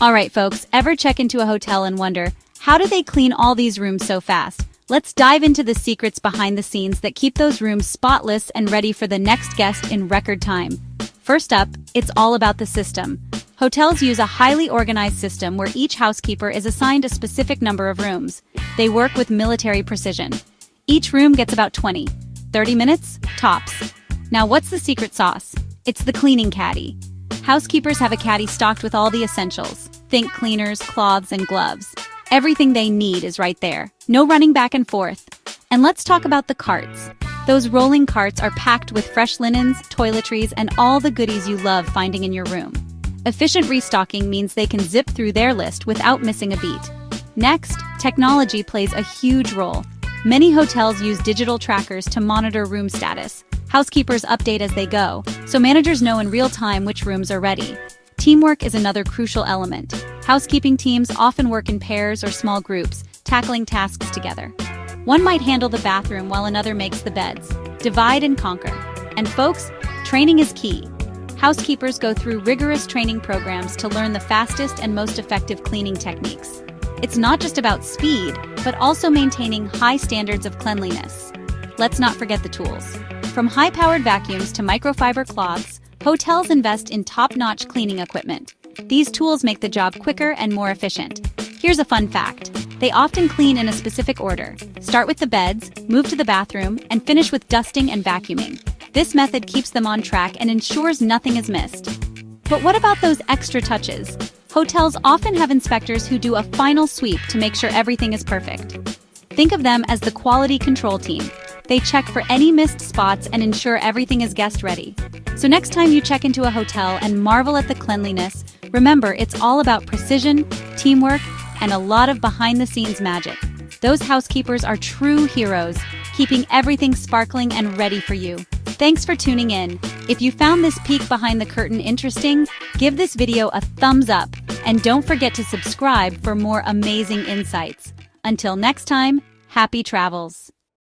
All right, folks, ever check into a hotel and wonder, how do they clean all these rooms so fast? Let's dive into the secrets behind the scenes that keep those rooms spotless and ready for the next guest in record time. First up, it's all about the system. Hotels use a highly organized system where each housekeeper is assigned a specific number of rooms. They work with military precision. Each room gets about 30 minutes, tops. Now, what's the secret sauce? It's the cleaning caddy. Housekeepers have a caddy stocked with all the essentials. Think cleaners, cloths, and gloves. Everything they need is right there. No running back and forth. And let's talk about the carts. Those rolling carts are packed with fresh linens, toiletries, and all the goodies you love finding in your room. Efficient restocking means they can zip through their list without missing a beat. Next, technology plays a huge role. Many hotels use digital trackers to monitor room status. Housekeepers update as they go, so managers know in real time which rooms are ready. Teamwork is another crucial element. Housekeeping teams often work in pairs or small groups, tackling tasks together. One might handle the bathroom while another makes the beds. Divide and conquer. And folks, training is key. Housekeepers go through rigorous training programs to learn the fastest and most effective cleaning techniques. It's not just about speed, but also maintaining high standards of cleanliness. Let's not forget the tools. From high-powered vacuums to microfiber cloths, hotels invest in top-notch cleaning equipment. These tools make the job quicker and more efficient. Here's a fun fact. They often clean in a specific order. Start with the beds, move to the bathroom, and finish with dusting and vacuuming. This method keeps them on track and ensures nothing is missed. But what about those extra touches? Hotels often have inspectors who do a final sweep to make sure everything is perfect. Think of them as the quality control team. They check for any missed spots and ensure everything is guest-ready. So next time you check into a hotel and marvel at the cleanliness, remember it's all about precision, teamwork, and a lot of behind-the-scenes magic. Those housekeepers are true heroes, keeping everything sparkling and ready for you. Thanks for tuning in. If you found this peek behind the curtain interesting, give this video a thumbs up, and don't forget to subscribe for more amazing insights. Until next time, happy travels!